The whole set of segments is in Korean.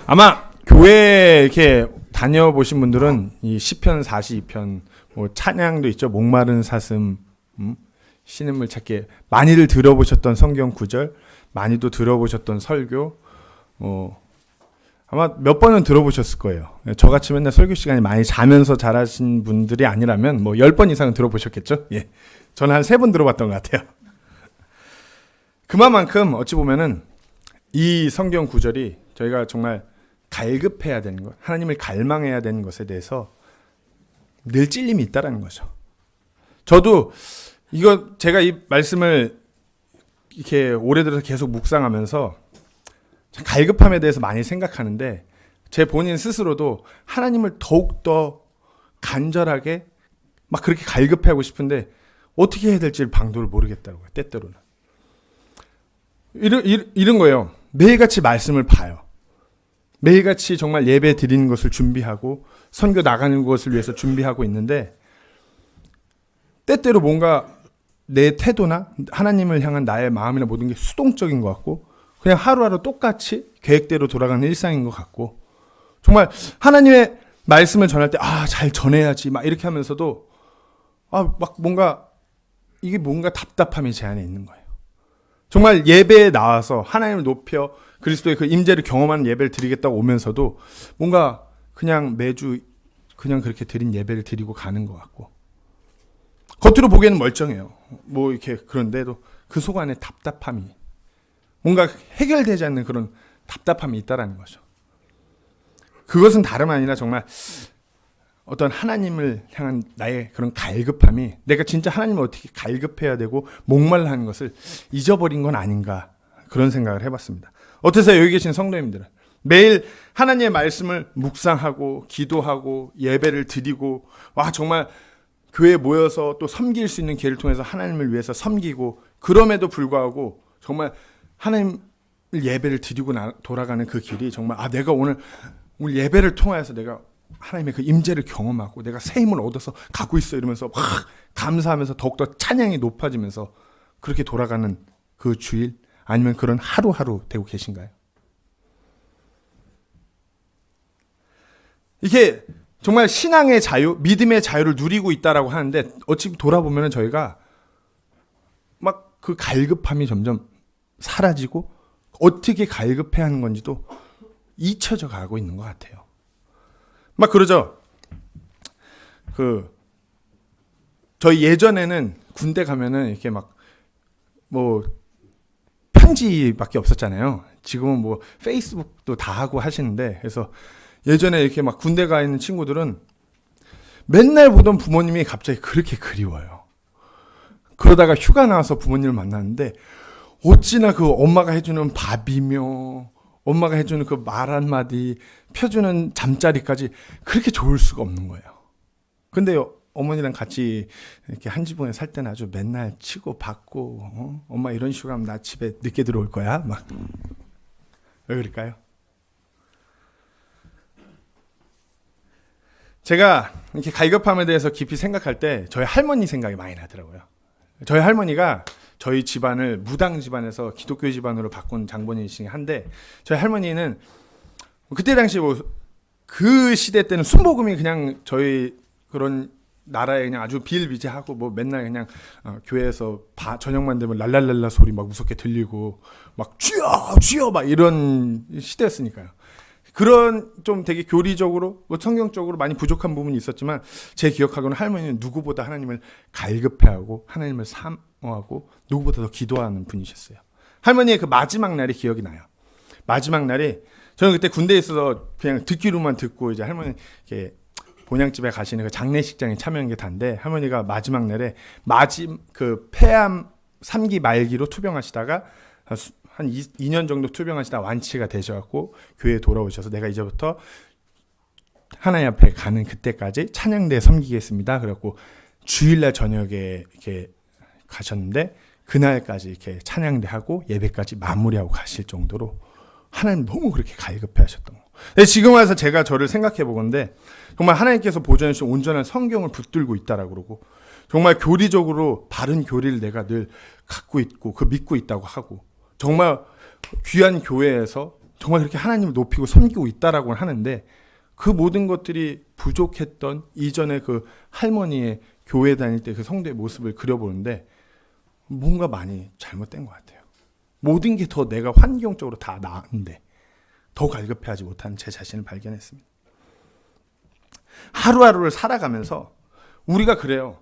아마 교회 이렇게 다녀보신 분들은 이 시편 42편, 뭐 찬양도 있죠. 목마른 사슴, 신음을 찾게 많이들 들어보셨던 성경 구절, 많이도 들어보셨던 설교, 아마 몇 번은 들어보셨을 거예요. 저같이 맨날 설교 시간이 많이 자면서 자라신 분들이 아니라면 뭐 10번 이상은 들어보셨겠죠. 예, 저는 한 3번 들어봤던 것 같아요. 그만큼 어찌 보면은 이 성경 구절이 저희가 정말 갈급해야 되는 것, 하나님을 갈망해야 되는 것에 대해서 늘 찔림이 있다라는 거죠. 저도 이거 제가 이 말씀을 이렇게 오래 들어서 계속 묵상하면서 갈급함에 대해서 많이 생각하는데 제 본인 스스로도 하나님을 더욱더 간절하게 막 그렇게 갈급해하고 싶은데 어떻게 해야 될지 방도를 모르겠다고요. 때때로는. 이런 거예요. 매일같이 말씀을 봐요. 매일같이 정말 예배 드리는 것을 준비하고 선교 나가는 것을 위해서 준비하고 있는데 때때로 뭔가 내 태도나 하나님을 향한 나의 마음이나 모든 게 수동적인 것 같고 그냥 하루하루 똑같이 계획대로 돌아가는 일상인 것 같고 정말 하나님의 말씀을 전할 때 잘 전해야지 막 이렇게 하면서도 막 뭔가 이게 뭔가 답답함이 제 안에 있는 거예요. 정말 예배에 나와서 하나님을 높여 그리스도의 그 임재를 경험하는 예배를 드리겠다고 오면서도 뭔가 그냥 매주 그냥 그렇게 드린 예배를 드리고 가는 것 같고 겉으로 보기에는 멀쩡해요. 뭐 이렇게 그런데도 그 속 안에 답답함이 뭔가 해결되지 않는 그런 답답함이 있다라는 거죠. 그것은 다름 아니라 정말 어떤 하나님을 향한 나의 그런 갈급함이 내가 진짜 하나님을 어떻게 갈급해야 되고 목말라 하는 것을 잊어버린 건 아닌가 그런 생각을 해봤습니다. 어떠세요? 여기 계신 성도님들은 매일 하나님의 말씀을 묵상하고 기도하고 예배를 드리고 정말 교회에 모여서 또 섬길 수 있는 기회를 통해서 하나님을 위해서 섬기고 그럼에도 불구하고 정말 하나님 예배를 드리고 돌아가는 그 길이 정말 내가 오늘 예배를 통해서 내가 하나님의 그 임재를 경험하고 내가 새 힘을 얻어서 가고 있어 이러면서 막 감사하면서 더욱더 찬양이 높아지면서 그렇게 돌아가는 그 주일 아니면 그런 하루하루 되고 계신가요? 이게 정말 신앙의 자유, 믿음의 자유를 누리고 있다라고 하는데 어찌 돌아보면 저희가 막 그 갈급함이 점점 사라지고 어떻게 갈급해야 하는 건지도 잊혀져 가고 있는 것 같아요. 막 그러죠. 저희 예전에는 군대 가면은 이렇게 막 편지밖에 없었잖아요. 지금은 뭐 페이스북도 다 하고 하시는데 그래서 예전에 이렇게 막 군대 가 있는 친구들은 맨날 보던 부모님이 갑자기 그렇게 그리워요. 그러다가 휴가 나와서 부모님을 만났는데 어찌나 그 엄마가 해주는 밥이며 엄마가 해주는 그 말 한마디 펴주는 잠자리까지 그렇게 좋을 수가 없는 거예요. 근데 어머니랑 같이 이렇게 한 지붕에 살 때는 아주 맨날 치고 받고 엄마 이런 식으로 하면 나 집에 늦게 들어올 거야 막. 왜 그럴까요? 제가 이렇게 갈급함에 대해서 깊이 생각할 때 저희 할머니 생각이 많이 나더라고요. 저희 할머니가 저희 집안을 무당 집안에서 기독교 집안으로 바꾼 장본인이시긴 한데 저희 할머니는 그때 당시 그 시대 때는 순복음이 그냥 저희 그런 나라에 그냥 아주 비일비재하고 맨날 그냥 교회에서 저녁만 되면 랄랄랄라 소리 막 무섭게 들리고 막 주여 주여 막 이런 시대였으니까요. 그런 좀 되게 교리적으로 성경적으로 많이 부족한 부분이 있었지만 제 기억하고는 할머니는 누구보다 하나님을 갈급해하고 하나님을 사모하고 누구보다 더 기도하는 분이셨어요. 할머니의 그 마지막 날이 기억이 나요. 마지막 날이 저는 그때 군대에 있어서 그냥 듣기로만 듣고 이제 할머니 이렇게 본향집에 가시는 그 장례식장에 참여한 게 단데 할머니가 마지막 날에 그 폐암 3기 말기로 투병하시다가 한 2년 정도 투병하시다 완치가 되셔갖고 교회에 돌아오셔서 내가 이제부터 하나님 앞에 가는 그때까지 찬양대에 섬기겠습니다. 그래갖고 주일날 저녁에 이렇게 가셨는데 그날까지 이렇게 찬양대 하고 예배까지 마무리하고 가실 정도로 하나님 너무 그렇게 갈급해 하셨던 거. 근데 지금 와서 제가 저를 생각해 보건데 정말 하나님께서 보존해 주신 온전한 성경을 붙들고 있다라고 그러고 정말 교리적으로 바른 교리를 내가 늘 갖고 있고 그 믿고 있다고 하고 정말 귀한 교회에서 정말 그렇게 하나님을 높이고 섬기고 있다라고 하는데 그 모든 것들이 부족했던 이전에 그 할머니의 교회 다닐 때 그 성도의 모습을 그려보는데 뭔가 많이 잘못된 것 같아요. 모든 게 더 내가 환경적으로 다 나은데 더 갈급해하지 못하는 제 자신을 발견했습니다. 하루하루를 살아가면서 우리가 그래요.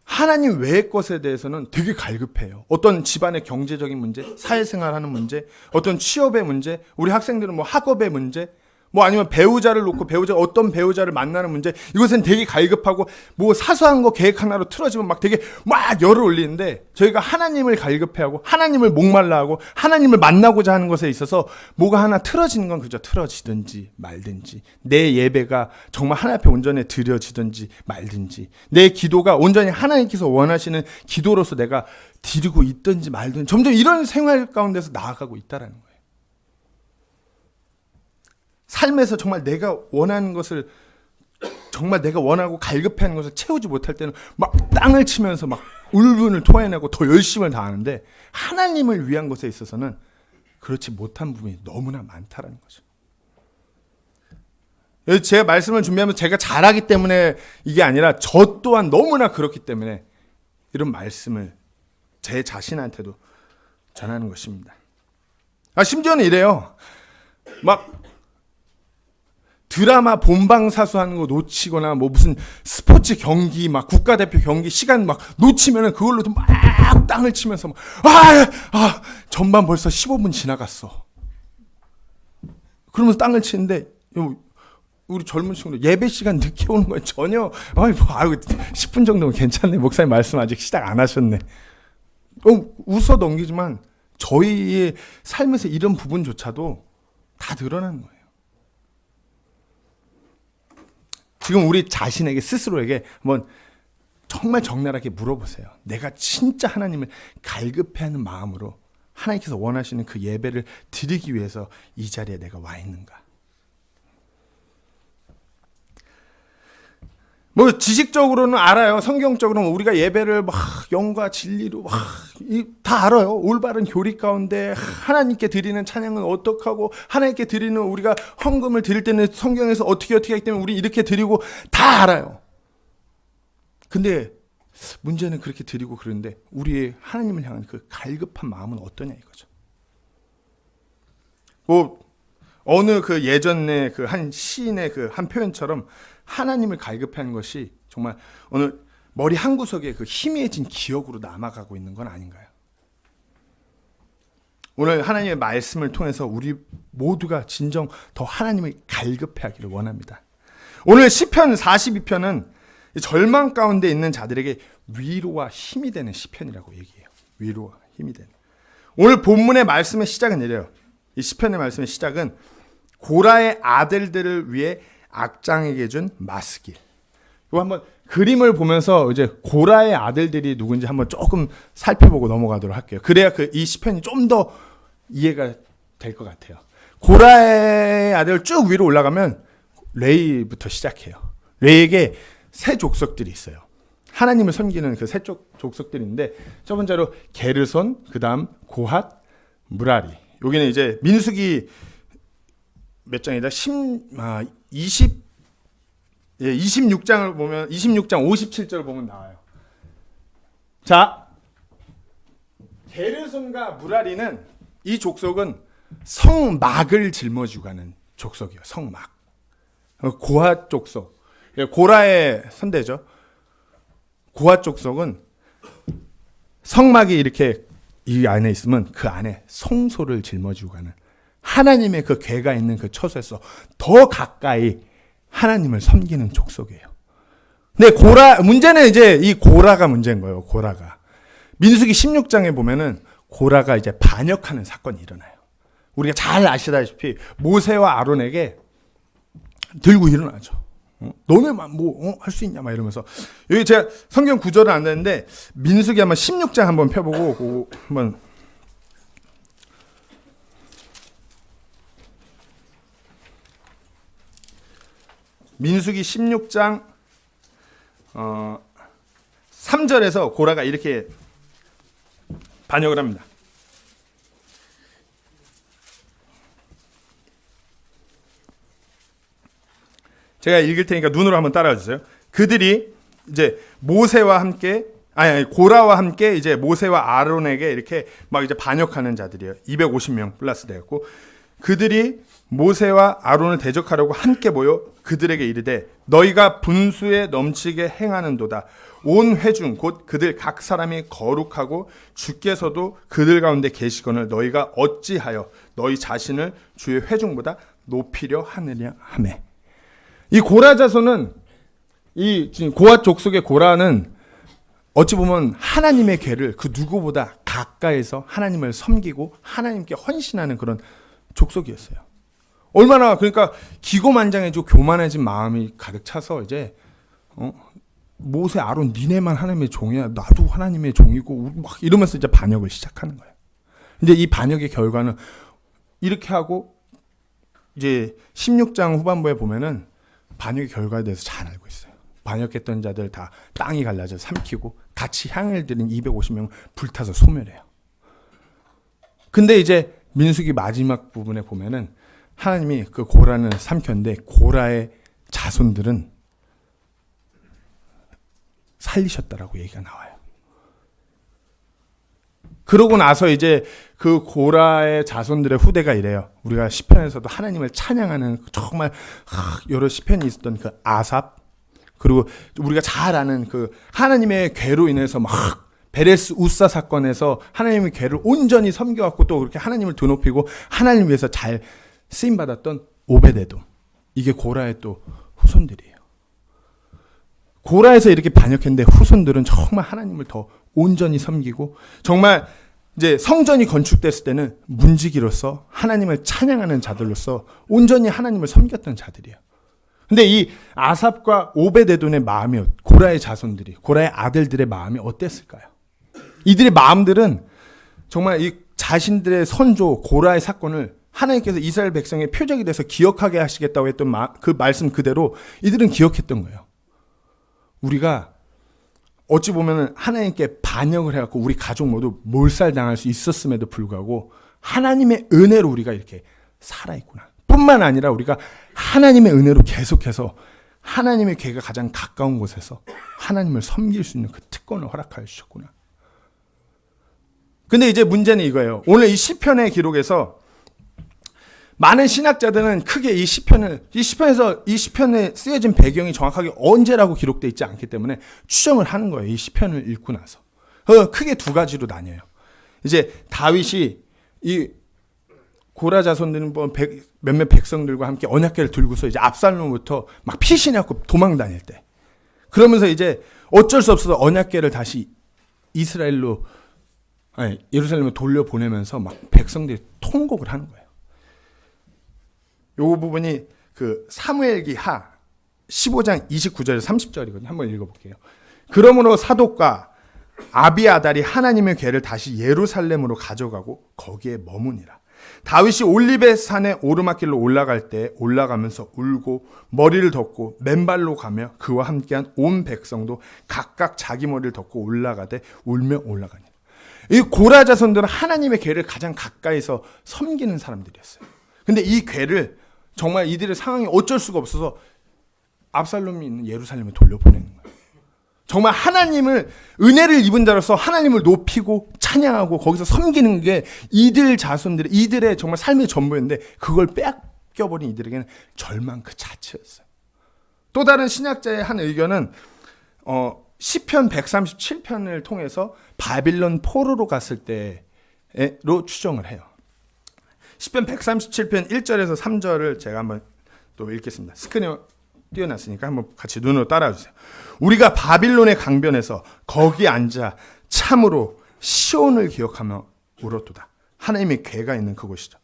하나님 외의 것에 대해서는 되게 갈급해요. 어떤 집안의 경제적인 문제, 사회생활하는 문제, 어떤 취업의 문제, 우리 학생들은 뭐 학업의 문제, 뭐 아니면 배우자를 놓고 어떤 배우자를 만나는 문제, 이것은 되게 갈급하고 뭐 사소한 거 계획 하나로 틀어지면 막 되게 막 열을 올리는데 저희가 하나님을 갈급해하고 하나님을 목말라하고 하나님을 만나고자 하는 것에 있어서 뭐가 하나 틀어지는 건 그저 틀어지든지 말든지, 내 예배가 정말 하나님 앞에 온전히 드려지든지 말든지, 내 기도가 온전히 하나님께서 원하시는 기도로서 내가 드리고 있든지 말든지, 점점 이런 생활 가운데서 나아가고 있다라는 거예요. 삶에서 정말 내가 원하는 것을, 정말 내가 원하고 갈급해하는 것을 채우지 못할 때는 막 땅을 치면서 막 울분을 토해내고 더 열심을 다하는데 하나님을 위한 것에 있어서는 그렇지 못한 부분이 너무나 많다라는 거죠. 제가 말씀을 준비하면서 제가 잘하기 때문에 이게 아니라 저 또한 너무나 그렇기 때문에 이런 말씀을 제 자신한테도 전하는 것입니다. 심지어는 이래요. 막 드라마 본방사수하는 거 놓치거나 뭐 무슨 스포츠 경기 막 국가대표 경기 시간 막 놓치면은 그걸로도 막 땅을 치면서 막 전반 벌써 15분 지나갔어. 그러면서 땅을 치는데 우리 젊은 친구들 예배 시간 늦게 오는 건 전혀 10분 정도면 괜찮네. 목사님 말씀 아직 시작 안 하셨네. 웃어 넘기지만 저희의 삶에서 이런 부분조차도 다 드러나는 거예요. 지금 우리 자신에게 스스로에게 한번 정말 적나라하게 물어보세요. 내가 진짜 하나님을 갈급해하는 마음으로 하나님께서 원하시는 그 예배를 드리기 위해서 이 자리에 내가 와 있는가? 뭐 지식적으로는 알아요. 성경적으로는 우리가 예배를 막 영과 진리로 다 알아요. 올바른 교리 가운데 하나님께 드리는 찬양은 어떻게 하고 하나님께 드리는 우리가 헌금을 드릴 때는 성경에서 어떻게 하기 때문에 우리 이렇게 드리고 다 알아요. 근데 문제는 그렇게 드리고 그러는데 우리의 하나님을 향한 그 갈급한 마음은 어떠냐 이거죠. 뭐 어느 그 예전에 그 한 시인의 그 한 표현처럼 하나님을 갈급해하는 것이 정말 어느 머리 한 구석에 그 희미해진 기억으로 남아가고 있는 건 아닌가요? 오늘 하나님의 말씀을 통해서 우리 모두가 진정 더 하나님을 갈급해하기를 원합니다. 오늘 시편 42편은 절망 가운데 있는 자들에게 위로와 힘이 되는 시편이라고 얘기해요. 위로와 힘이 되는. 오늘 본문의 말씀의 시작은 이래요. 이 시편의 말씀의 시작은 고라의 아들들을 위해 악장에게 준 마스길. 이거 한번 그림을 보면서 이제 고라의 아들들이 누군지 한번 조금 살펴보고 넘어가도록 할게요. 그래야 이 시편이 좀 더 이해가 될 것 같아요. 고라의 아들 쭉 위로 올라가면 레이부터 시작해요. 레이에게 세 족속들이 있어요. 하나님을 섬기는 그 세 족속들인데 첫 번째로 게르손, 그 다음 고핫, 무라리. 여기는 이제 민수기 몇 장이다? 26장을 보면 26장 57절을 보면 나와요. 자, 게르손과 무라리는 이 족속은 성막을 짊어지고 가는 족속이에요. 성막. 고핫 족속. 고라의 선대죠. 고핫 족속은 성막이 이렇게 이 안에 있으면 그 안에 성소를 짊어지고 가는 하나님의 그 궤가 있는 그 처소에서 더 가까이 하나님을 섬기는 족속이에요. 근데 문제는 이제 이 고라가 문제인 거예요. 고라가. 민수기 16장에 보면은 고라가 이제 반역하는 사건이 일어나요. 우리가 잘 아시다시피 모세와 아론에게 들고 일어나죠. 너네만 뭐 할 수 있냐 막 이러면서. 여기 제가 성경 구절은 안 되는데 민수기 한번 16장 한번 펴보고 한번 민수기 16장 3절에서 고라가 이렇게 반역을 합니다. 제가 읽을 테니까 눈으로 한번 따라와 주세요. 그들이 이제 모세와 함께 고라와 함께 이제 모세와 아론에게 이렇게 막 이제 반역하는 자들이에요. 250명 플러스 되었고, 그들이 모세와 아론을 대적하려고 함께 모여 그들에게 이르되 너희가 분수에 넘치게 행하는도다. 온 회중 곧 그들 각 사람이 거룩하고 주께서도 그들 가운데 계시거늘 너희가 어찌하여 너희 자신을 주의 회중보다 높이려 하느냐 하매. 이 고라 자손은 이 지금 고핫 족속의 고라는 어찌 보면 하나님의 궤를 그 누구보다 가까이서 하나님을 섬기고 하나님께 헌신하는 그런 족속이었어요. 얼마나 그러니까 기고만장해지고 교만해진 마음이 가득 차서 이제 모세 아론 니네만 하나님의 종이야, 나도 하나님의 종이고 막 이러면서 이제 반역을 시작하는 거예요. 근데 이 반역의 결과는 이렇게 하고 이제 16장 후반부에 보면은 반역의 결과에 대해서 잘 알고 있어요. 반역했던 자들 다 땅이 갈라져 삼키고 같이 향을 들인 250명 불타서 소멸해요. 근데 이제 민수기 마지막 부분에 보면은 하나님이 그 고라는 삼켰는데 고라의 자손들은 살리셨다라고 얘기가 나와요. 그러고 나서 이제 그 고라의 자손들의 후대가 이래요. 우리가 시편에서도 하나님을 찬양하는 정말 여러 시편이 있었던 그 아삽, 그리고 우리가 잘 아는 그 하나님의 궤로 인해서 막 베레스 우사 사건에서 하나님의 궤를 온전히 섬겨왔고 또 그렇게 하나님을 드높이고 하나님을 위해서 잘 쓰임받았던 오베데돔. 이게 고라의 또 후손들이에요. 고라에서 이렇게 반역했는데 후손들은 정말 하나님을 더 온전히 섬기고 정말 이제 성전이 건축됐을 때는 문지기로서 하나님을 찬양하는 자들로서 온전히 하나님을 섬겼던 자들이에요. 근데 이 아삽과 오베데돔의 마음이 고라의 자손들이 고라의 아들들의 마음이 어땠을까요? 이들의 마음들은 정말 이 자신들의 선조 고라의 사건을 하나님께서 이스라엘 백성의 표적이 돼서 기억하게 하시겠다고 했던 그 말씀 그대로 이들은 기억했던 거예요. 우리가 어찌 보면 하나님께 반역을 해갖고 우리 가족 모두 몰살당할 수 있었음에도 불구하고 하나님의 은혜로 우리가 이렇게 살아있구나. 뿐만 아니라 우리가 하나님의 은혜로 계속해서 하나님의 궤가 가장 가까운 곳에서 하나님을 섬길 수 있는 그 특권을 허락하여 주셨구나. 근데 이제 문제는 이거예요. 오늘 이 시편의 기록에서 많은 신학자들은 크게 이 시편에 쓰여진 배경이 정확하게 언제라고 기록되어 있지 않기 때문에 추정을 하는 거예요. 이 시편을 읽고 나서. 크게 두 가지로 나뉘어요. 이제 다윗이 이 고라 자손들은 몇몇 백성들과 함께 언약궤를 들고서 이제 압살롬부터 막 피신해 갖고 도망 다닐 때. 그러면서 이제 어쩔 수 없어서 언약궤를 다시 예루살렘으로 돌려보내면서 막 백성들이 통곡을 하는 거예요. 요 부분이 그 사무엘기 하 15장 29절 30절이거든요. 한번 읽어볼게요. 그러므로 사독과 아비아달이 하나님의 궤를 다시 예루살렘으로 가져가고 거기에 머무니라. 다윗이 올리베 산의 오르막길로 올라갈 때 올라가면서 울고 머리를 덮고 맨발로 가며 그와 함께한 온 백성도 각각 자기 머리를 덮고 올라가되 울며 올라가니. 이 고라 자손들은 하나님의 궤를 가장 가까이서 섬기는 사람들이었어요. 근데 이 궤를 정말 이들의 상황이 어쩔 수가 없어서 압살롬이 있는 예루살렘에 돌려보내는 거예요. 정말 하나님을 은혜를 입은 자로서 하나님을 높이고 찬양하고 거기서 섬기는 게 이들 자손들의 이들의 정말 삶의 전부였는데 그걸 뺏겨버린 이들에게는 절망 그 자체였어요. 또 다른 신학자의 한 의견은 시편 137편을 통해서 바빌론 포로로 갔을 때로 추정을 해요. 시편 137편 1절에서 3절을 제가 한번 또 읽겠습니다. 스크린에 띄워놨으니까 한번 같이 눈으로 따라와 주세요. 우리가 바빌론의 강변에서 거기 앉아 참으로 시온을 기억하며 울었도다. 하나님의 궤가 있는 그곳이죠.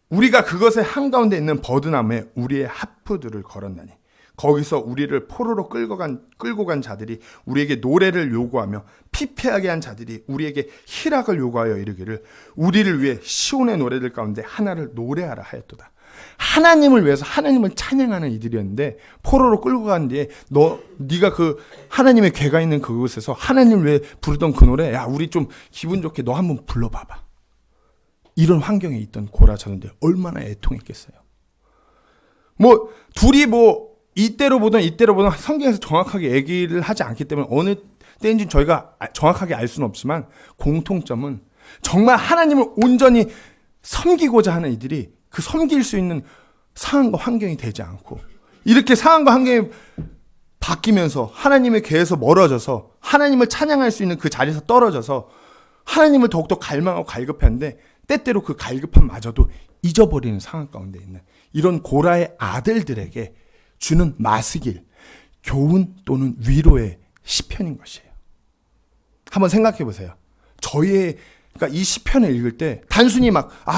우리가 그것의 한가운데 있는 버드나무에 우리의 하프들을 걸었나니 거기서 우리를 포로로 끌고 간 자들이 우리에게 노래를 요구하며 피폐하게 한 자들이 우리에게 희락을 요구하여 이르기를 우리를 위해 시온의 노래들 가운데 하나를 노래하라 하였도다. 하나님을 위해서 하나님을 찬양하는 이들이었는데 포로로 끌고 간 뒤에 네가 그 하나님의 궤가 있는 그곳에서 하나님을 위해 부르던 그 노래, 야 우리 좀 기분 좋게 너 한번 불러봐봐. 이런 환경에 있던 고라 자손들 얼마나 애통했겠어요. 뭐 둘이 뭐 이때로 보든 성경에서 정확하게 얘기를 하지 않기 때문에 어느 때인지 저희가 정확하게 알 수는 없지만 공통점은 정말 하나님을 온전히 섬기고자 하는 이들이 그 섬길 수 있는 상황과 환경이 되지 않고 이렇게 상황과 환경이 바뀌면서 하나님의 계에서 멀어져서 하나님을 찬양할 수 있는 그 자리에서 떨어져서 하나님을 더욱더 갈망하고 갈급했는데 때때로 그 갈급함마저도 잊어버리는 상황 가운데 있는 이런 고라의 아들들에게 주는 마스길, 교훈 또는 위로의 시편인 것이에요. 한번 생각해 보세요. 그러니까 이 시편을 읽을 때 단순히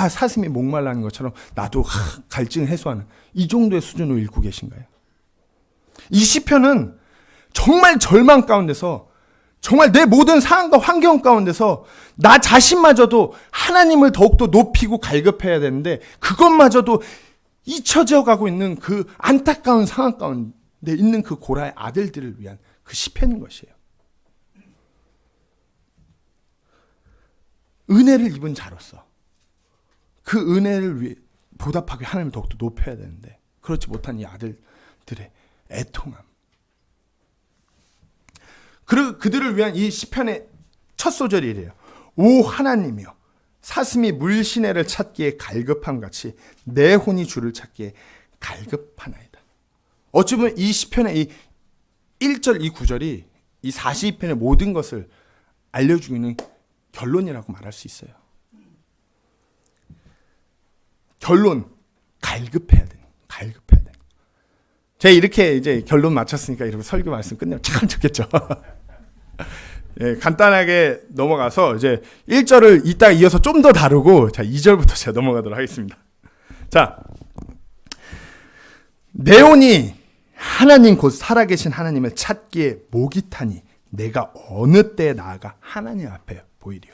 사슴이 목말라는 것처럼 나도 갈증을 해소하는 이 정도의 수준으로 읽고 계신가요? 이 시편은 정말 절망 가운데서 정말 내 모든 상황과 환경 가운데서 나 자신마저도 하나님을 더욱더 높이고 갈급해야 되는데 그것마저도 잊혀져 가고 있는 그 안타까운 상황 가운데 있는 그 고라의 아들들을 위한 그 시편인 것이에요. 은혜를 입은 자로서 그 은혜를 위해 보답하기 하나님을 더욱더 높여야 되는데 그렇지 못한 이 아들들의 애통함. 그들을 위한 이 시편의 첫 소절이 이래요. 오 하나님이여 사슴이 물시내를 찾기에 갈급함 같이 내 혼이 주를 찾기에 갈급하나이다. 어찌 보면 이 시편의 이 1절 이 9절이 이 42편의 모든 것을 알려주고 있는 결론이라고 말할 수 있어요. 결론, 갈급해야 돼. 갈급해야 돼. 제가 이렇게 이제 결론 맞췄으니까 이렇게 설교 말씀 끝내면 참 좋겠죠. 예, 간단하게 넘어가서 이제 1절을 이따 이어서 좀 더 다루고 자, 2절부터 제가 넘어가도록 하겠습니다. 자, 내 혼이 하나님 곧 살아계신 하나님을 찾기에 목이 타니 내가 어느 때에 나아가 하나님 앞에 보이리요.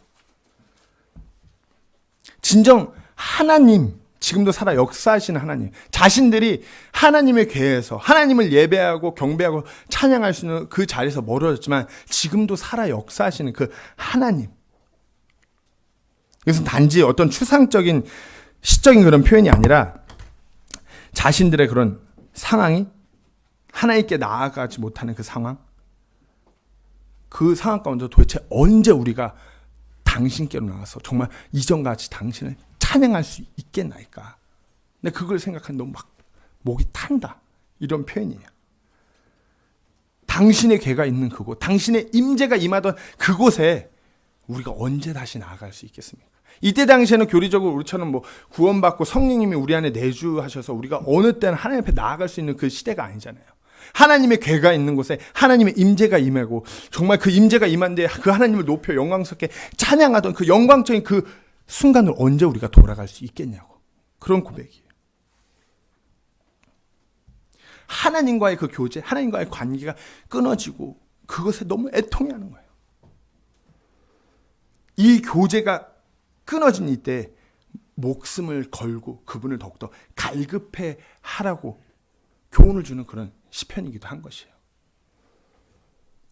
진정 하나님, 지금도 살아 역사하시는 하나님, 자신들이 하나님의 궤에서 하나님을 예배하고 경배하고 찬양할 수 있는 그 자리에서 멀어졌지만 지금도 살아 역사하시는 그 하나님. 이것은 단지 어떤 추상적인 시적인 그런 표현이 아니라 자신들의 그런 상황이 하나님께 나아가지 못하는 그 상황, 그 상황 가운데 도대체 언제 우리가 당신께로 나와서 정말 이전같이 당신을 찬양할 수 있겠나이까. 근데 그걸 생각하면 너무 목이 탄다. 이런 표현이에요. 당신의 궤가 있는 그곳, 당신의 임재가 임하던 그곳에 우리가 언제 다시 나아갈 수 있겠습니까? 이때 당시에는 교리적으로 우리처럼 구원받고 성령님이 우리 안에 내주하셔서 우리가 어느 때는 하나님 앞에 나아갈 수 있는 그 시대가 아니잖아요. 하나님의 궤가 있는 곳에 하나님의 임재가 임하고 정말 그 임재가 임한 데 그 하나님을 높여 영광스럽게 찬양하던 그 영광적인 그 순간을 언제 우리가 돌아갈 수 있겠냐고. 그런 고백이에요. 하나님과의 그 교제, 하나님과의 관계가 끊어지고 그것에 너무 애통해하는 거예요. 이 교제가 끊어진 이때 목숨을 걸고 그분을 더욱더 갈급해 하라고 교훈을 주는 그런 시편이기도 한 것이에요.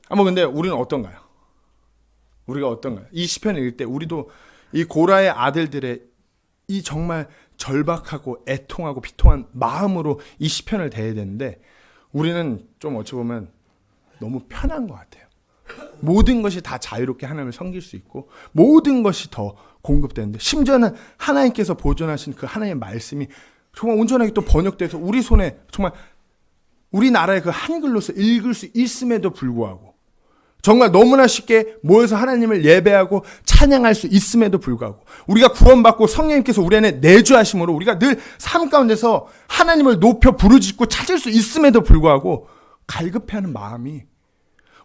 근데 우리는 어떤가요? 우리가 어떤가요? 이 시편을 읽을 때 우리도 이 고라의 아들들의 이 정말 절박하고 애통하고 비통한 마음으로 이 시편을 대해야 되는데 우리는 좀 어찌 보면 너무 편한 것 같아요. 모든 것이 다 자유롭게 하나님을 섬길 수 있고 모든 것이 더 공급되는데 심지어는 하나님께서 보존하신 그 하나님의 말씀이 정말 온전하게 또 번역돼서 우리 손에 정말 우리나라의 그 한글로서 읽을 수 있음에도 불구하고 정말 너무나 쉽게 모여서 하나님을 예배하고 찬양할 수 있음에도 불구하고 우리가 구원받고 성령님께서 우리 안에 내주하심으로 우리가 늘 삶 가운데서 하나님을 높여 부르짖고 찾을 수 있음에도 불구하고 갈급해하는 마음이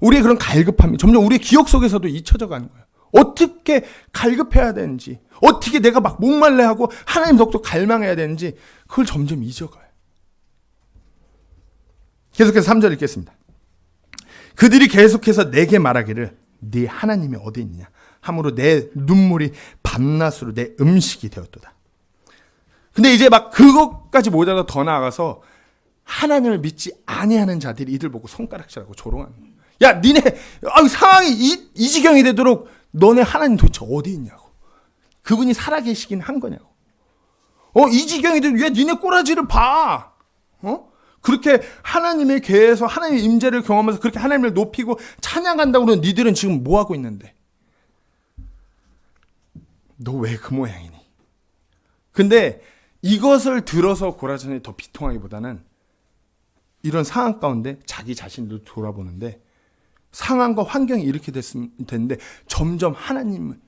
우리의 그런 갈급함이 점점 우리의 기억 속에서도 잊혀져 가는 거예요. 어떻게 갈급해야 되는지 어떻게 내가 목말라하고 하나님 더욱더 갈망해야 되는지 그걸 점점 잊어가요. 계속해서 3절 읽겠습니다. 그들이 계속해서 내게 말하기를 네 하나님이 어디 있느냐 함으로 내 눈물이 밤낮으로 내 음식이 되었도다. 근데 이제 그것까지 모자라 더 나아가서 하나님을 믿지 아니하는 자들이 이들 보고 손가락질하고 조롱하는 거예요. 야 니네 상황이 이 지경이 되도록 너네 하나님 도대체 어디 있냐고. 그분이 살아계시긴 한 거냐고. 이 지경이 되도록 왜 니네 꼬라지를 봐. 그렇게 하나님의 궤에서 하나님의 임재를 경험하면서 그렇게 하나님을 높이고 찬양한다고 그러는 니들은 지금 뭐 하고 있는데? 너 왜 그 모양이니? 근데 이것을 들어서 고라전이 더 비통하기보다는 이런 상황 가운데 자기 자신도 돌아보는데 상황과 환경이 이렇게 됐는데 점점 하나님을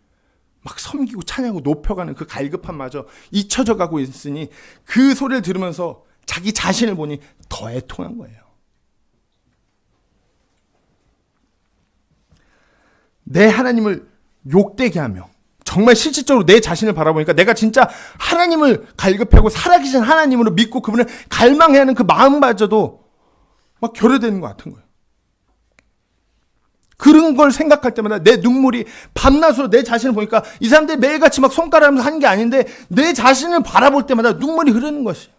막 섬기고 찬양하고 높여가는 그 갈급함마저 잊혀져 가고 있으니 그 소리를 들으면서 자기 자신을 보니 더 애통한 거예요. 내 하나님을 욕되게 하며 정말 실질적으로 내 자신을 바라보니까 내가 진짜 하나님을 갈급해하고 살아계신 하나님으로 믿고 그분을 갈망해야 하는 그 마음마저도 막 결여되는 것 같은 거예요. 그런 걸 생각할 때마다 내 눈물이 밤낮으로 내 자신을 보니까 이 사람들이 매일같이 막 손가락하면서 하는 게 아닌데 내 자신을 바라볼 때마다 눈물이 흐르는 것이에요.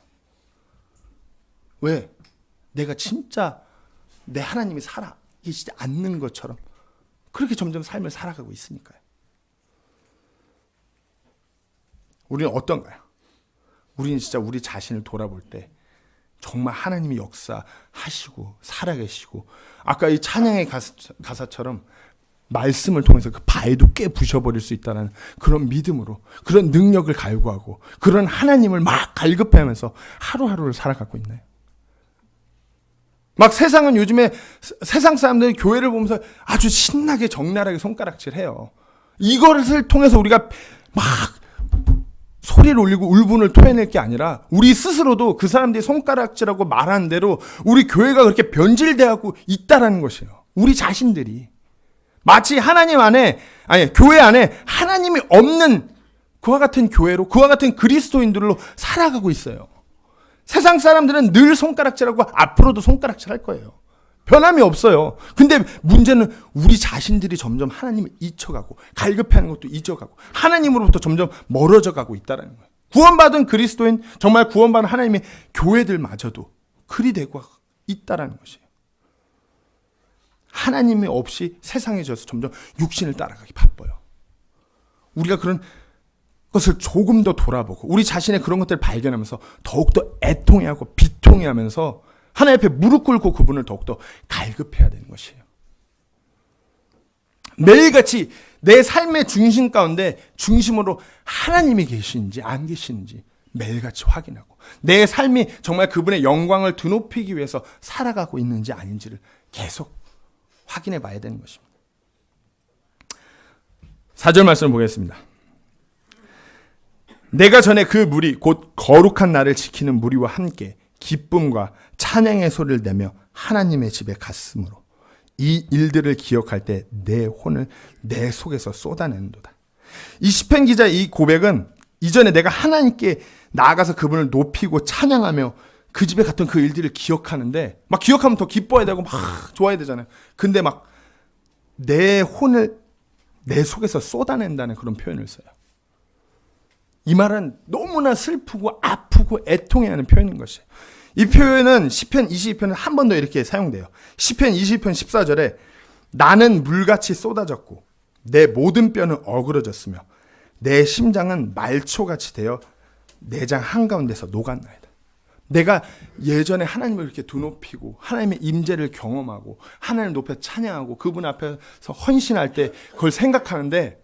왜? 내가 진짜 내 하나님이 살아계시지 않는 것처럼 그렇게 점점 삶을 살아가고 있으니까요. 우리는 어떤가요? 우리는 진짜 우리 자신을 돌아볼 때 정말 하나님이 역사하시고 살아계시고 아까 이 찬양의 가사처럼 말씀을 통해서 그 바위도 깨 부셔버릴 수 있다는 그런 믿음으로 그런 능력을 갈구하고 그런 하나님을 막 갈급해하면서 하루하루를 살아가고 있나요? 막 세상은 요즘에 세상 사람들이 교회를 보면서 아주 신나게 적나라하게 손가락질해요. 이것을 통해서 우리가 막 소리를 올리고 울분을 토해낼 게 아니라 우리 스스로도 그 사람들이 손가락질하고 말하는 대로 우리 교회가 그렇게 변질되고 있다라는 것이에요. 우리 자신들이 마치 하나님 안에 교회 안에 하나님이 없는 그와 같은 교회로 그와 같은 그리스도인들로 살아가고 있어요. 세상 사람들은 늘 손가락질하고 앞으로도 손가락질할 거예요. 변함이 없어요. 근데 문제는 우리 자신들이 점점 하나님을 잊혀가고 갈급해하는 것도 잊어가고 하나님으로부터 점점 멀어져 가고 있다는 거예요. 구원받은 그리스도인 정말 구원받은 하나님의 교회들마저도 그리 되고 있다는 것이에요. 하나님이 없이 세상에 져서 점점 육신을 따라가기 바빠요. 우리가 그런 것을 조금 더 돌아보고 우리 자신의 그런 것들을 발견하면서 더욱더 애통해하고 비통해하면서 하나님 앞에 무릎 꿇고 그분을 더욱더 갈급해야 되는 것이에요. 매일같이 내 삶의 중심 가운데 중심으로 하나님이 계시는지 안 계시는지 매일같이 확인하고 내 삶이 정말 그분의 영광을 드높이기 위해서 살아가고 있는지 아닌지를 계속 확인해 봐야 되는 것입니다. 4절 말씀을 보겠습니다. 내가 전에 그 무리 곧 거룩한 나를 지키는 무리와 함께 기쁨과 찬양의 소리를 내며 하나님의 집에 갔으므로 이 일들을 기억할 때 내 혼을 내 속에서 쏟아내는도다. 이 시편 기자의 이 고백은 이전에 내가 하나님께 나아가서 그분을 높이고 찬양하며 그 집에 갔던 그 일들을 기억하는데 막 기억하면 더 기뻐야 되고 막 좋아야 되잖아요. 근데 막 내 혼을 내 속에서 쏟아낸다는 그런 표현을 써요. 이 말은 너무나 슬프고 아프고 애통해하는 표현인 것이에요. 이 표현은 시편 22편은 한 번 더 이렇게 사용돼요. 시편 22편 14절에 나는 물같이 쏟아졌고 내 모든 뼈는 어그러졌으며 내 심장은 말초같이 되어 내장 한가운데서 녹았나이다. 내가 예전에 하나님을 이렇게 두높이고 하나님의 임재를 경험하고 하나님을 높여 찬양하고 그분 앞에서 헌신할 때 그걸 생각하는데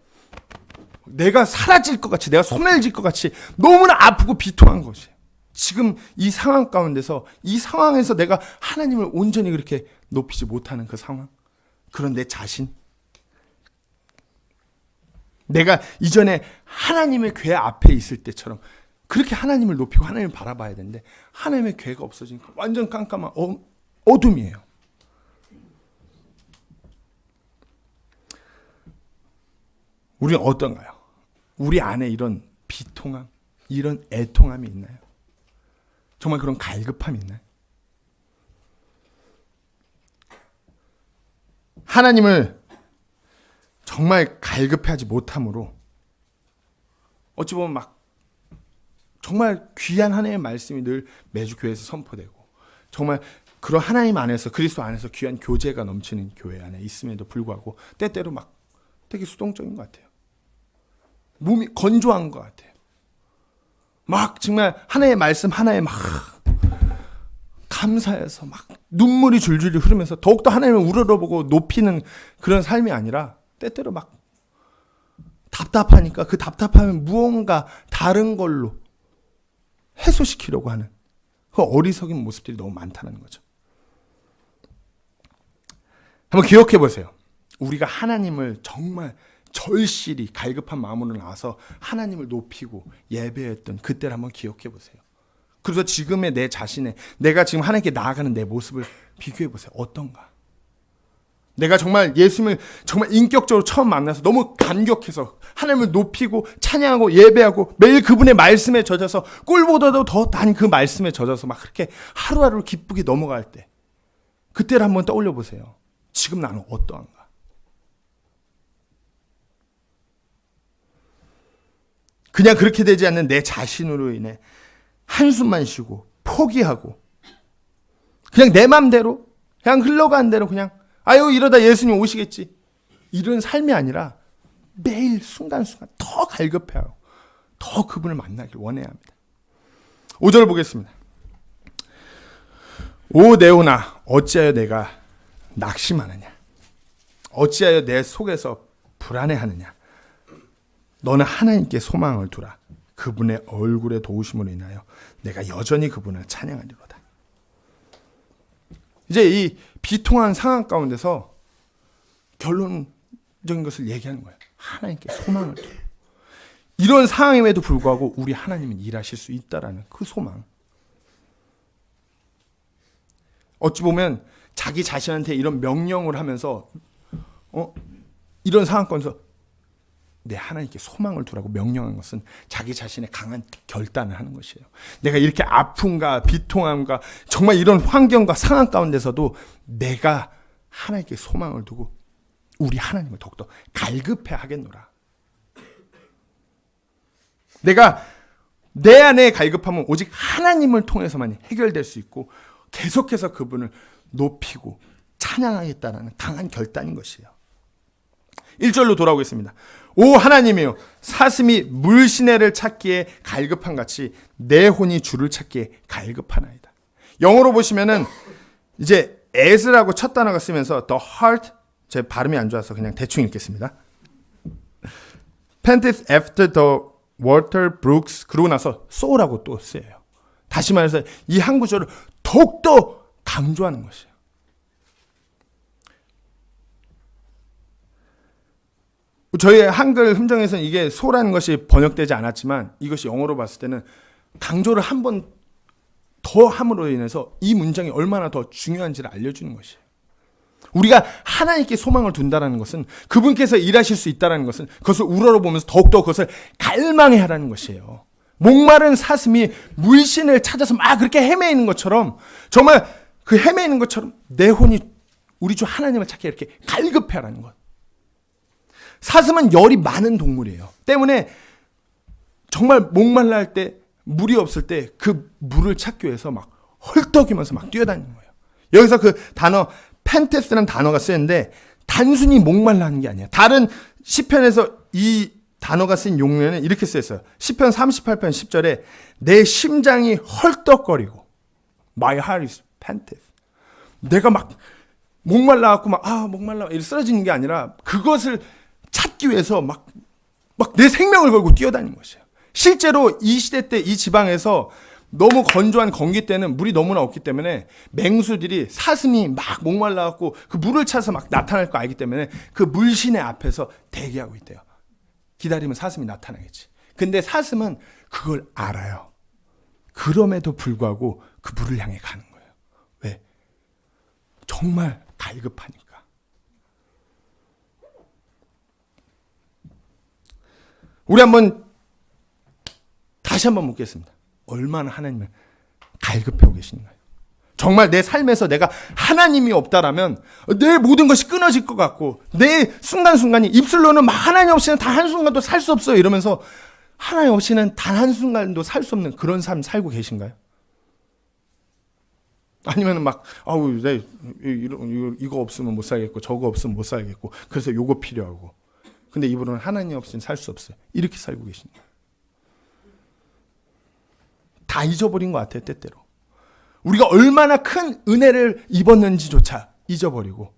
내가 사라질 것 같이 내가 소멸질 것 같이 너무나 아프고 비통한 것이에요. 지금 이 상황 가운데서 이 상황에서 내가 하나님을 온전히 그렇게 높이지 못하는 그 상황, 그런 내 자신, 내가 이전에 하나님의 궤 앞에 있을 때처럼 그렇게 하나님을 높이고 하나님을 바라봐야 되는데 하나님의 궤가 없어지니까 완전 깜깜한 어둠이에요. 우리는 어떤가요? 우리 안에 이런 비통함, 이런 애통함이 있나요? 정말 그런 갈급함이 있나요? 하나님을 정말 갈급해하지 못함으로 어찌 보면 막 정말 귀한 하나님의 말씀이 늘 매주 교회에서 선포되고 정말 그런 하나님 안에서 그리스도 안에서 귀한 교제가 넘치는 교회 안에 있음에도 불구하고 때때로 막 되게 수동적인 것 같아요. 몸이 건조한 것 같아요. 막 정말 하나의 말씀 하나에 막 감사해서 막 눈물이 줄줄 흐르면서 더욱더 하나님을 우러러보고 높이는 그런 삶이 아니라 때때로 막 답답하니까 그 답답함을 무언가 다른 걸로 해소시키려고 하는 그 어리석은 모습들이 너무 많다는 거죠. 한번 기억해 보세요. 우리가 하나님을 정말 절실히 갈급한 마음으로 나와서 하나님을 높이고 예배했던 그때를 한번 기억해 보세요. 그래서 지금의 내 자신의, 내가 지금 하나님께 나아가는 내 모습을 비교해 보세요. 어떤가? 내가 정말 예수님을 정말 인격적으로 처음 만나서 너무 감격해서 하나님을 높이고 찬양하고 예배하고 매일 그분의 말씀에 젖어서 꿀보다도 더 단 그 말씀에 젖어서 막 그렇게 하루하루 기쁘게 넘어갈 때, 그때를 한번 떠올려 보세요. 지금 나는 어떠한가? 그냥 그렇게 되지 않는 내 자신으로 인해 한숨만 쉬고 포기하고 그냥 내 맘대로 그냥 흘러가는 대로 그냥 아유 이러다 예수님 오시겠지, 이런 삶이 아니라 매일 순간순간 더 갈급해하고 더 그분을 만나길 원해야 합니다. 5절 보겠습니다. 오 네오나 어찌하여 내가 낙심하느냐, 어찌하여 내 속에서 불안해하느냐. 너는 하나님께 소망을 두라. 그분의 얼굴의 도우심으로 인하여 내가 여전히 그분을 찬양하리로다. 이제 이 비통한 상황 가운데서 결론적인 것을 얘기하는 거예요. 하나님께 소망을 두라. 이런 상황임에도 불구하고 우리 하나님은 일하실 수 있다라는 그 소망. 어찌 보면 자기 자신한테 이런 명령을 하면서 이런 상황권에서 내 하나님께 소망을 두라고 명령한 것은 자기 자신의 강한 결단을 하는 것이에요. 내가 이렇게 아픔과 비통함과 정말 이런 환경과 상황 가운데서도 내가 하나님께 소망을 두고 우리 하나님을 더욱더 갈급해 하겠노라. 내가 내 안에 갈급함은 오직 하나님을 통해서만 해결될 수 있고 계속해서 그분을 높이고 찬양하겠다는 강한 결단인 것이에요. 1절로 돌아오겠습니다. 오 하나님이여, 사슴이 물시내를 찾기에 갈급한 같이 내 혼이 주를 찾기에 갈급하나이다. 영어로 보시면은 이제 as라고 첫 단어가 쓰면서 the heart, 제 발음이 안 좋아서 그냥 대충 읽겠습니다. panteth after the water brooks, 그러고 나서 soul하고 또 쓰여요. 다시 말해서 이 한 구절을 더욱더 강조하는 것이에요. 저희 한글 음정에서는 이게 소라는 것이 번역되지 않았지만 이것이 영어로 봤을 때는 강조를 한 번 더 함으로 인해서 이 문장이 얼마나 더 중요한지를 알려주는 것이에요. 우리가 하나님께 소망을 둔다는 것은 그분께서 일하실 수 있다는 것은 그것을 우러러보면서 더욱더 그것을 갈망해하라는 것이에요. 목마른 사슴이 물신을 찾아서 막 그렇게 헤매이는 것처럼, 정말 그 헤매이는 것처럼 내 혼이 우리 주 하나님을 찾기 이렇게 갈급해하라는 것. 사슴은 열이 많은 동물이에요. 때문에 정말 목말라 할 때, 물이 없을 때 그 물을 찾기 위해서 막 헐떡이면서 막 뛰어다니는 거예요. 여기서 그 단어 펜테스라는 단어가 쓰였는데 단순히 목말라 하는 게 아니에요. 다른 시편에서 이 단어가 쓴 용례는 이렇게 쓰였어요. 시편 38편 10절에 내 심장이 헐떡거리고 My heart is panted. 내가 막 목말라 갖고 막 목말라 이렇게 쓰러지는 게 아니라 그것을 찾기 위해서 막 내 생명을 걸고 뛰어다니는 것이에요. 실제로 이 시대 때 이 지방에서 너무 건조한 건기 때는 물이 너무나 없기 때문에 맹수들이 사슴이 막 목말라 갖고 그 물을 찾아서 막 나타날 거 알기 때문에 그 물신의 앞에서 대기하고 있대요. 기다리면 사슴이 나타나겠지. 근데 사슴은 그걸 알아요. 그럼에도 불구하고 그 물을 향해 가는 거예요. 왜? 정말 갈급하니까. 우리 다시 한번 묻겠습니다. 얼마나 하나님을 갈급해오고 계신가요? 정말 내 삶에서 내가 하나님이 없다라면 내 모든 것이 끊어질 것 같고 내 순간순간이 입술로는 막 하나님 없이는 단 한순간도 살 수 없어요 이러면서 하나님 없이는 단 한순간도 살 수 없는 그런 삶 살고 계신가요? 아니면 막 이거 없으면 못 살겠고 저거 없으면 못 살겠고 그래서 요거 필요하고 근데 이분은 하나님 없이는 살 수 없어요. 이렇게 살고 계십니다. 다 잊어버린 것 같아요, 때때로. 우리가 얼마나 큰 은혜를 입었는지조차 잊어버리고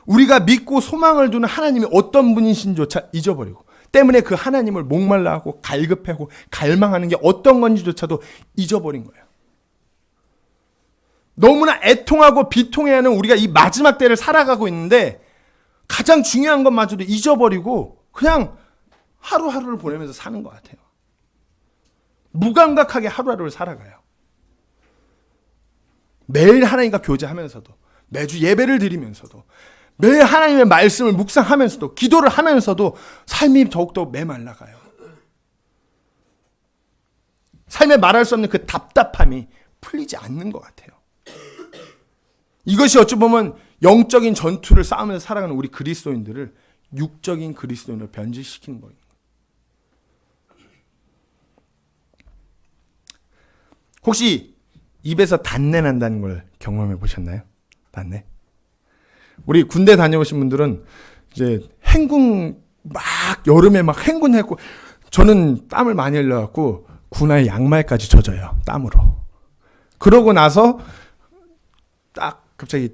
우리가 믿고 소망을 두는 하나님이 어떤 분이신조차 잊어버리고 때문에 그 하나님을 목말라하고 갈급해하고 갈망하는 게 어떤 건지조차도 잊어버린 거예요. 너무나 애통하고 비통해하는 우리가 이 마지막 때를 살아가고 있는데 가장 중요한 것마저도 잊어버리고 그냥 하루하루를 보내면서 사는 것 같아요. 무감각하게 하루하루를 살아가요. 매일 하나님과 교제하면서도 매주 예배를 드리면서도 매일 하나님의 말씀을 묵상하면서도 기도를 하면서도 삶이 더욱더 메말라가요. 삶에 말할 수 없는 그 답답함이 풀리지 않는 것 같아요. 이것이 어찌 보면 영적인 전투를 싸우면서 살아가는 우리 그리스도인들을 육적인 그리스도인으로 변질시키는 거예요. 혹시 입에서 단내 난다는 걸 경험해 보셨나요? 단내? 우리 군대 다녀오신 분들은 이제 행군 막 여름에 막 행군했고 저는 땀을 많이 흘려갖고 군화에 양말까지 젖어요. 땀으로. 그러고 나서 딱 갑자기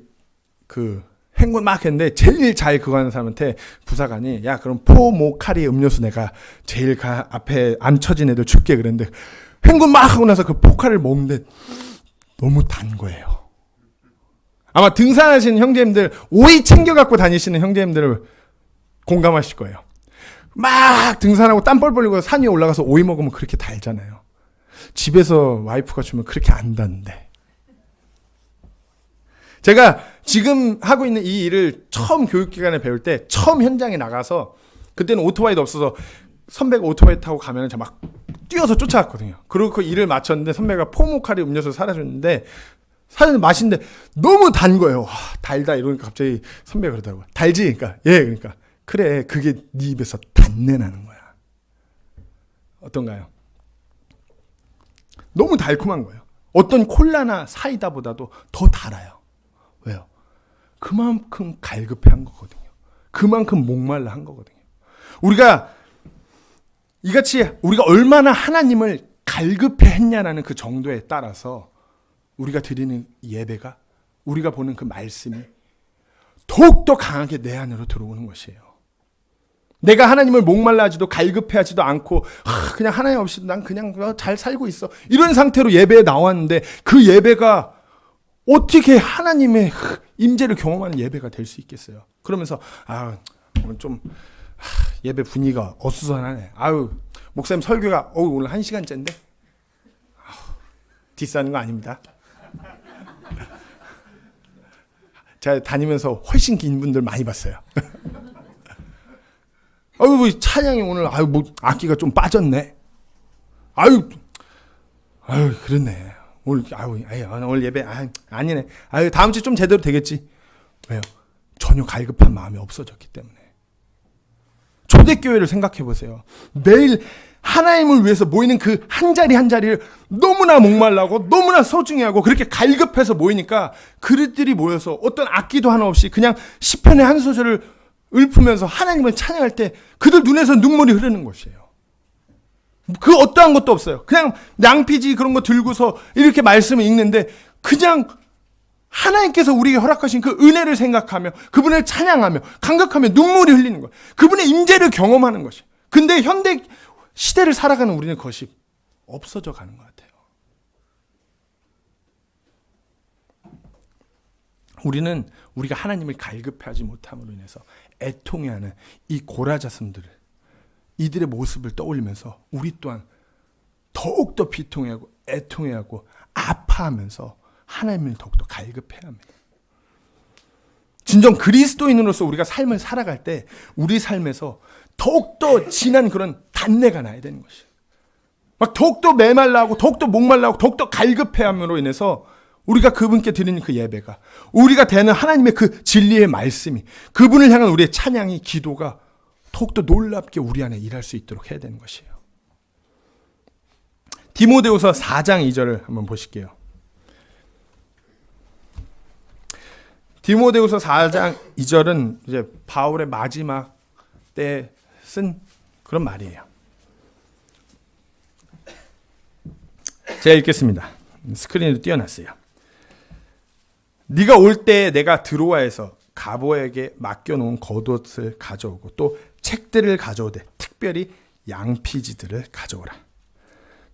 그 행군 막 했는데 제일 잘 그거 하는 사람한테 부사관이 야 그럼 포모카리 음료수 내가 제일 앞에 안 처진 애들 줄게 그랬는데 행군 막 하고 나서 그 포카를 먹는데 너무 단 거예요. 아마 등산하시는 형제님들 오이 챙겨 갖고 다니시는 형제님들을 공감하실 거예요. 막 등산하고 땀 뻘뻘 흘리고 산 위에 올라가서 오이 먹으면 그렇게 달잖아요. 집에서 와이프가 주면 그렇게 안 단데. 제가 지금 하고 있는 이 일을 처음 교육기관에 배울 때 처음 현장에 나가서 그때는 오토바이도 없어서 선배가 오토바이 타고 가면 제가 막 뛰어서 쫓아갔거든요. 그리고 그 일을 마쳤는데 선배가 포모카리 음료수 사다 줬는데 사실 맛있는데 너무 단 거예요. 와, 달다 이러니까 갑자기 선배가 그러더라고요. 달지? 그러니까 예, 그러니까 그래 그게 네 입에서 단내 나는 거야. 어떤가요? 너무 달콤한 거예요. 어떤 콜라나 사이다보다도 더 달아요. 왜요? 그만큼 갈급해한 거거든요. 그만큼 목말라 한 거거든요. 우리가 이같이 우리가 얼마나 하나님을 갈급해 했냐라는 그 정도에 따라서 우리가 드리는 예배가 우리가 보는 그 말씀이 더욱더 강하게 내 안으로 들어오는 것이에요. 내가 하나님을 목말라하지도 갈급해하지도 않고 그냥 하나님 없이 난 그냥 잘 살고 있어 이런 상태로 예배에 나왔는데 그 예배가 어떻게 하나님의 임재를 경험하는 예배가 될 수 있겠어요. 그러면서 오늘 좀 예배 분위기가 어수선하네. 목사님 설교가 오늘 1시간째인데 디스하는 거 아닙니다. 제가 다니면서 훨씬 긴 분들 많이 봤어요. 찬양이 오늘 악기가 좀 빠졌네. 그렇네. 오늘 예배 아니네. 다음 주에 좀 제대로 되겠지. 왜요? 전혀 갈급한 마음이 없어졌기 때문에. 초대교회를 생각해 보세요. 매일 하나님을 위해서 모이는 그 한 자리 한 자리를 너무나 목말라고 너무나 소중해하고 그렇게 갈급해서 모이니까 그릇들이 모여서 어떤 악기도 하나 없이 그냥 시편의 한 소절을 읊으면서 하나님을 찬양할 때 그들 눈에서 눈물이 흐르는 것이에요. 그 어떠한 것도 없어요. 그냥 낭피지 그런 거 들고서 이렇게 말씀을 읽는데 그냥 하나님께서 우리에게 허락하신 그 은혜를 생각하며 그분을 찬양하며 감격하며 눈물이 흘리는 거예요. 그분의 임재를 경험하는 것이에요. 근데 현대 시대를 살아가는 우리는 그것이 없어져 가는 것 같아요. 우리는 우리가 하나님을 갈급해하지 못함으로 인해서 애통해하는 이 고라자손들을 이들의 모습을 떠올리면서 우리 또한 더욱더 비통해하고 애통해하고 아파하면서 하나님을 더욱더 갈급해야 합니다. 진정 그리스도인으로서 우리가 삶을 살아갈 때 우리 삶에서 더욱더 진한 그런 단내가 나야 되는 것이에요. 막 더욱더 메말라하고 더욱더 목말라하고 더욱더 갈급해함으로 인해서 우리가 그분께 드리는 그 예배가 우리가 되는 하나님의 그 진리의 말씀이 그분을 향한 우리의 찬양이 기도가 더욱더 놀랍게 우리 안에 일할 수 있도록 해야 되는 것이에요. 디모데후서 4장 2절을 한번 보실게요. 디모데후서 4장 2절은 이제 바울의 마지막 때 쓴 그런 말이에요. 제가 읽겠습니다. 스크린에도 띄워놨어요. 네가 올 때 내가 드로아에서 가보에게 맡겨놓은 겉옷을 가져오고 또 책들을 가져오되 특별히 양피지들을 가져오라.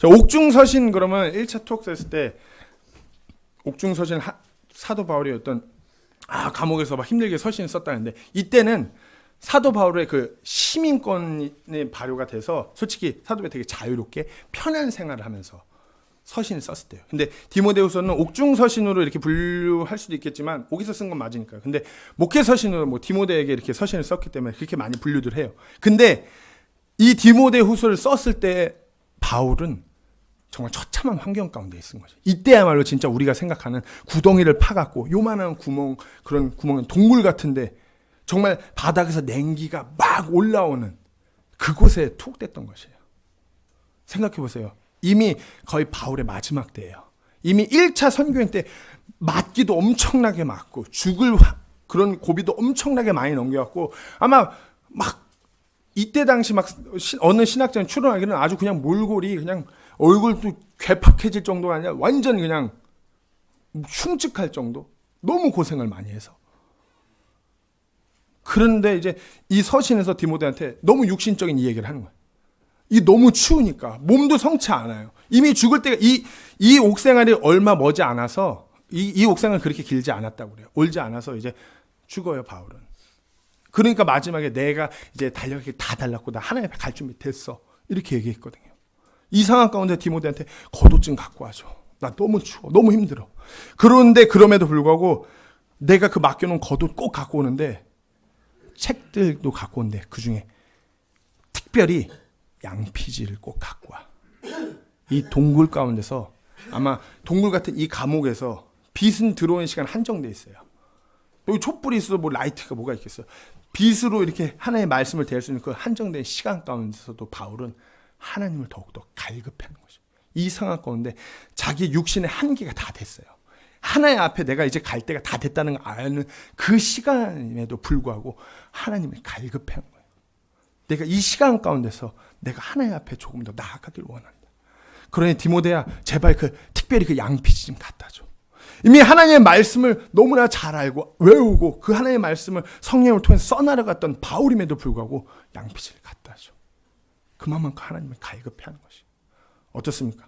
옥중서신 그러면 1차 토크 했을 때 옥중서신 사도 바울이 어떤 감옥에서 막 힘들게 서신을 썼다는데 이때는 사도 바울의 그 시민권의 발효가 돼서 솔직히 사도 바울이 되게 자유롭게 편한 생활을 하면서 서신을 썼을 때요. 근데 디모데후서는 옥중서신으로 이렇게 분류할 수도 있겠지만 옥에서 쓴 건 맞으니까요. 근데 목회서신으로 뭐 디모데에게 이렇게 서신을 썼기 때문에 그렇게 많이 분류들 해요. 근데 이 디모데후서를 썼을 때 바울은 정말 처참한 환경 가운데 있은 거죠. 이때야말로 진짜 우리가 생각하는 구덩이를 파갖고 요만한 구멍, 그런 구멍은 동굴 같은데 정말 바닥에서 냉기가 막 올라오는 그곳에 투옥됐던 것이에요. 생각해 보세요. 이미 거의 바울의 마지막 때예요. 이미 1차 선교행 때 맞기도 엄청나게 맞고 죽을 그런 고비도 엄청나게 많이 넘겨갖고 아마 막 이때 당시 막 어느 신학자는 추론하기는 아주 그냥 몰골이 그냥 얼굴도 괴팍해질 정도가 아니라 완전 그냥 흉측할 정도 너무 고생을 많이 해서 그런데 이제 이 서신에서 디모데한테 너무 육신적인 이 얘기를 하는 거예요. 이 너무 추우니까 몸도 성치 않아요. 이미 죽을 때가 이 옥생활이 얼마 머지 않아서 이 옥생활은 그렇게 길지 않았다고 그래요. 올지 않아서 이제 죽어요 바울은. 그러니까 마지막에 내가 이제 달력이 다 달랐고 나 하나님 앞에 갈 준비 됐어 이렇게 얘기했거든요. 이 상황 가운데 디모데한테 겉옷 좀 갖고 와줘. 나 너무 추워 너무 힘들어. 그런데 그럼에도 불구하고 내가 그 맡겨놓은 겉옷 꼭 갖고 오는데 책들도 갖고 온대. 그중에 특별히 양피지를 꼭 갖고 와. 이 동굴 가운데서 아마 동굴 같은 이 감옥에서 빛은 들어오는 시간 한정돼 있어요. 여기 촛불이 있어 뭐 라이트가 뭐가 있겠어요. 빛으로 이렇게 하나님의 말씀을 대할 수 있는 그 한정된 시간 가운데서도 바울은 하나님을 더욱더 갈급해하는 것이죠. 이 상황 가운데 자기 육신의 한계가 다 됐어요. 하나님 앞에 내가 이제 갈 때가 다 됐다는 걸 아는 그 시간임에도 불구하고 하나님을 갈급해하는 거예요. 내가 이 시간 가운데서 내가 하나님 앞에 조금 더 나아가길 원한다. 그러니 디모데야 제발 특별히 그 양피지 좀 갖다 줘. 이미 하나님의 말씀을 너무나 잘 알고 외우고 그 하나님의 말씀을 성령을 통해서 써나가갔던 바울임에도 불구하고 양피지를 갖다 줘. 그만큼 하나님을 갈급해하는 것이. 어떻습니까?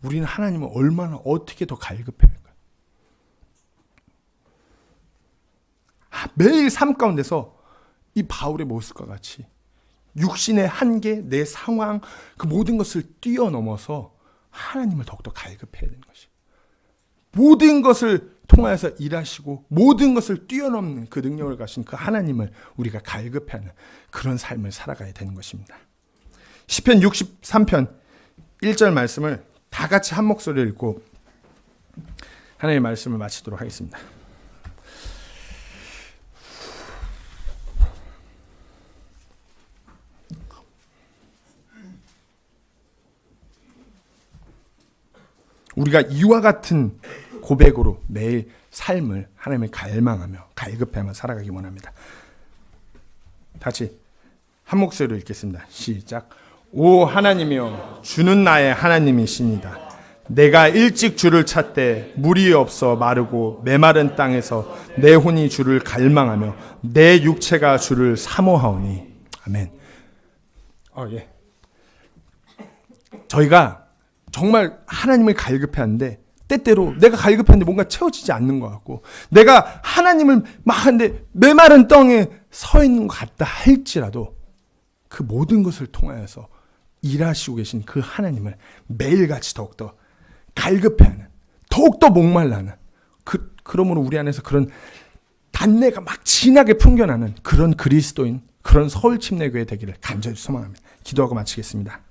우리는 하나님을 얼마나 어떻게 더 갈급해야 할까요? 매일 삶 가운데서 이 바울의 모습과 같이 육신의 한계, 내 상황, 그 모든 것을 뛰어넘어서 하나님을 더욱더 갈급해야 되는 것이. 모든 것을 통하여서 일하시고 모든 것을 뛰어넘는 그 능력을 가신 그 하나님을 우리가 갈급해하는 그런 삶을 살아가야 되는 것입니다. 시편 63편 1절 말씀을 다 같이 한 목소리를 읽고 하나님의 말씀을 마치도록 하겠습니다. 우리가 이와 같은 고백으로 매일 삶을 하나님을 갈망하며 갈급해하며 살아가기 원합니다. 다시 한 목소리로 읽겠습니다. 시작. 오 하나님이여 주는 나의 하나님이십니다. 내가 일찍 주를 찾되 물이 없어 마르고 메마른 땅에서 내 혼이 주를 갈망하며 내 육체가 주를 사모하오니. 아멘. 예. 저희가 정말 하나님을 갈급해하는데 때때로 내가 갈급했는데 뭔가 채워지지 않는 것 같고 내가 하나님을 막 하는데 메마른 땅에 서 있는 것 같다 할지라도 그 모든 것을 통하여서 일하시고 계신 그 하나님을 매일같이 더욱더 갈급해하는 더욱더 목말라는 그러므로 우리 안에서 그런 단내가 막 진하게 풍겨나는 그런 그리스도인 그런 서울 침례교회 되기를 간절히 소망합니다. 기도하고 마치겠습니다.